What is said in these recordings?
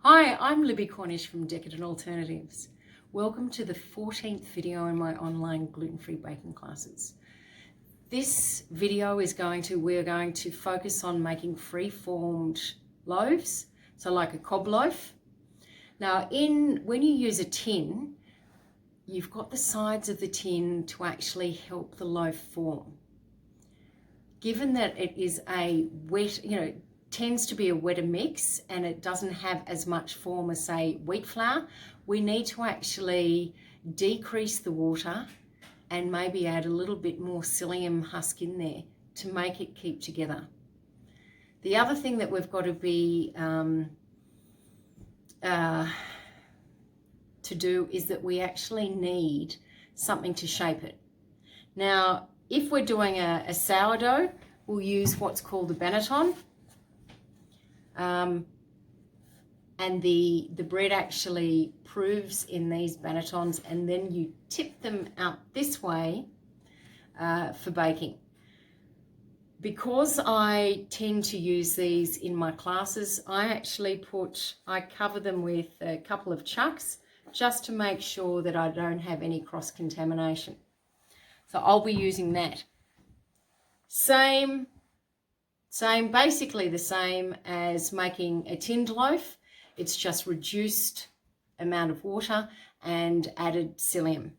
Hi, I'm Libby Cornish from Decadent Alternatives. Welcome to the 14th video in my online gluten-free baking classes. This video is we're going to focus on making free-formed loaves, so like a cob loaf. Now, when you use a tin, you've got the sides of the tin to actually help the loaf form. Given that it is a wet, tends to be a wetter mix and it doesn't have as much form as, say, wheat flour, we need to actually decrease the water and maybe add a little bit more psyllium husk in there to make it keep together. The other thing that we've got to be to do is that we actually need something to shape it. Now, if we're doing a sourdough, we'll use what's called a banneton. And the bread actually proves in these bannetons, and then you tip them out this way for baking. Because I tend to use these in my classes, I cover them with a couple of chucks just to make sure that I don't have any cross-contamination. So I'll be using that. Basically the same as making a tinned loaf. It's just reduced amount of water and added psyllium.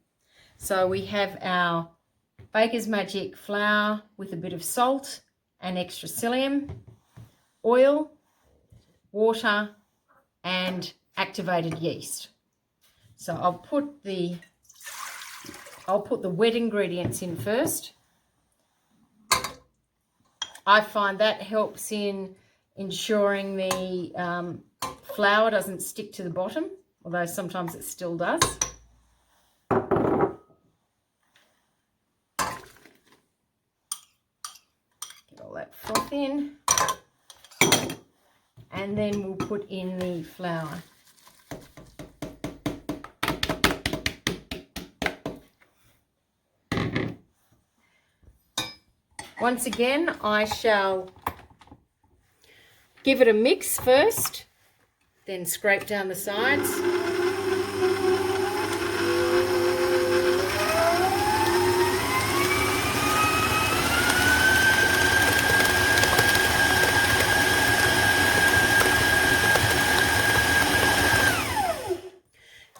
So we have our Baker's Magic flour with a bit of salt and extra psyllium, oil, water, and activated yeast. So I'll put the wet ingredients in first. I find that helps in ensuring the flour doesn't stick to the bottom, although sometimes it still does. Get all that froth in. And then we'll put in the flour. Once again, I shall give it a mix first, then scrape down the sides.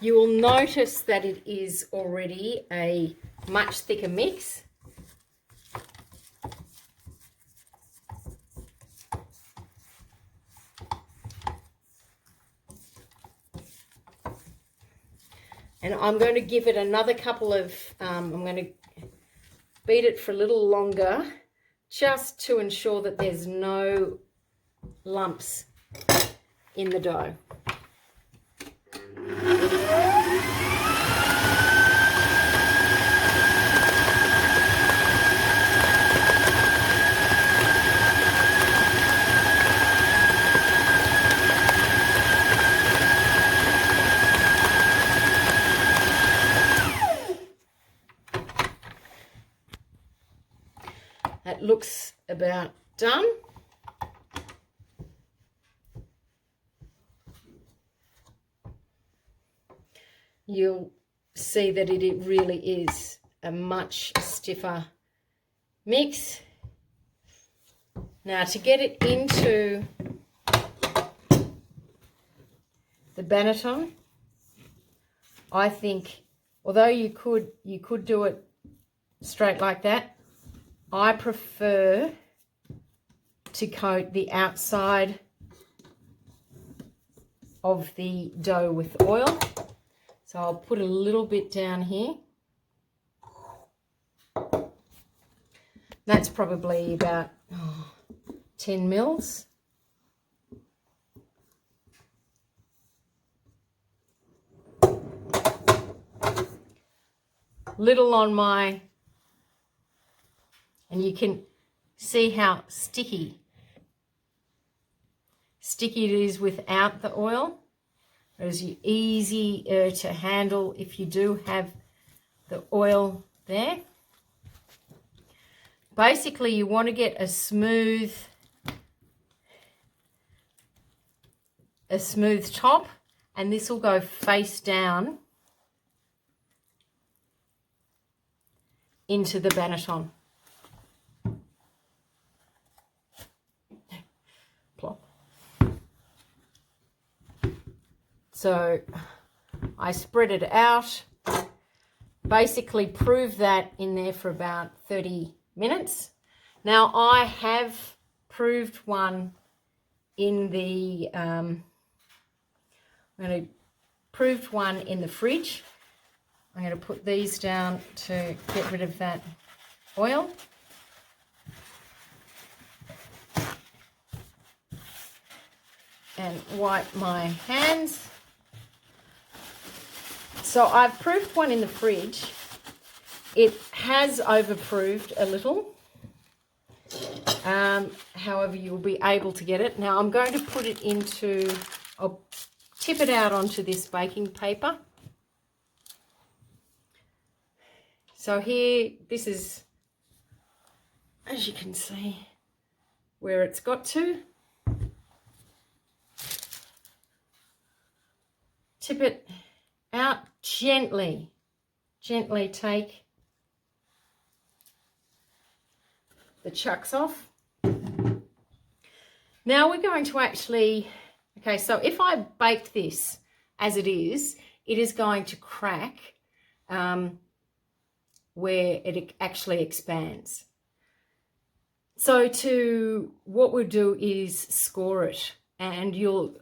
You will notice that it is already a much thicker mix. And I'm going to give it another couple of, I'm going to beat it for a little longer just to ensure that there's no lumps in the dough. That looks about done. You'll see that it really is a much stiffer mix. Now, to get it into the banneton, I think, although you could do it straight like that, I prefer to coat the outside of the dough with oil. So I'll put a little bit down here. That's probably about 10 mils. Little on my, and you can see how sticky it is without the oil. It is easier to handle if you do have the oil there. Basically, you want to get a smooth a smooth top, and this will go face down into the banneton. Plop. So I spread it out, basically prove that in there for about 30 minutes. Now I have proved one in the, proved one in the fridge. I'm going to put these down to get rid of that oil. And wipe my hands. So I've proofed one in the fridge. It has overproofed a little. However, you'll be able to get it. Now I'm going to put it into, I'll tip it out onto this baking paper. So here, this is, as you can see, where it's got to. Tip it out gently. Gently take the chucks off. Now we're going to actually, okay, so if I bake this as it is going to crack where it actually expands. So what we'll do is score it, and you'll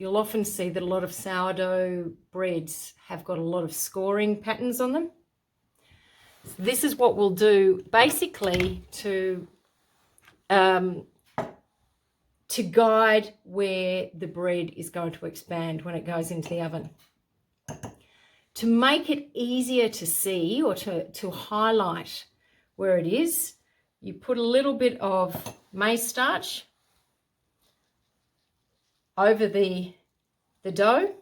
often see that a lot of sourdough breads have got a lot of scoring patterns on them. So this is what we'll do basically to guide where the bread is going to expand when it goes into the oven. To make it easier to see or to highlight where it is, you put a little bit of maize starch over the dough.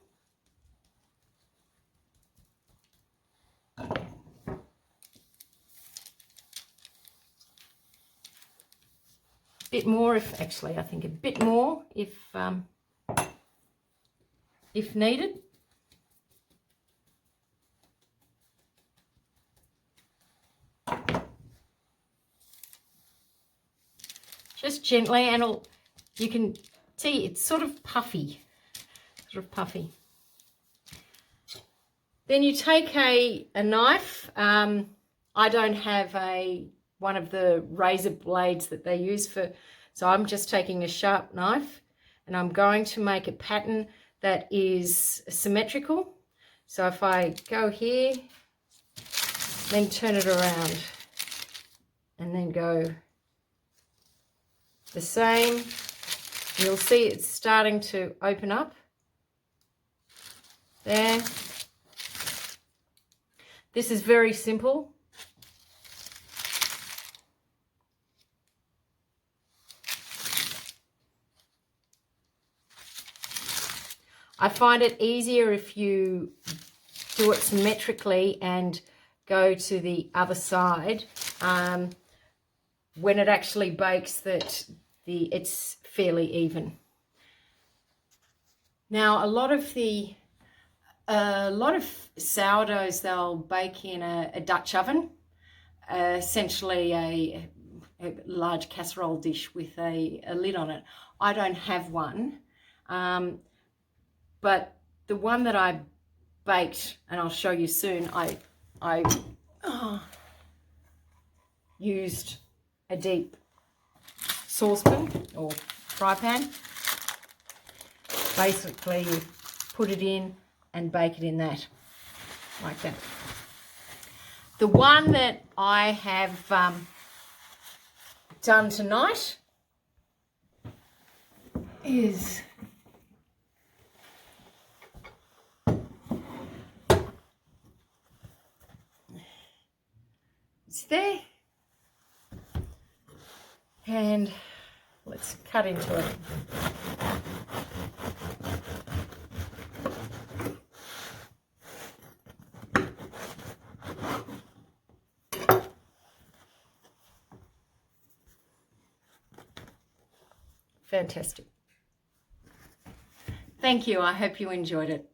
Bit more I think a bit more if needed. Just gently, and you can see it's sort of puffy. Then you take a knife. I don't have one of the razor blades that they use so I'm just taking a sharp knife, and I'm going to make a pattern that is symmetrical. So if I go here, then turn it around, and then go the same, you'll see it's starting to open up there. This is very simple. I find it easier if you do it symmetrically and go to the other side. When it actually bakes, that it's fairly even. Now, a lot of sourdoughs, they'll bake in a Dutch oven, essentially a large casserole dish with a lid on it. I don't have one, but the one that I baked, and I'll show you soon, I used a deep saucepan or fry pan. Basically, you put it in and bake it in that, like that. The one that I have done tonight is it's there, and let's cut into it. Fantastic. Thank you. I hope you enjoyed it.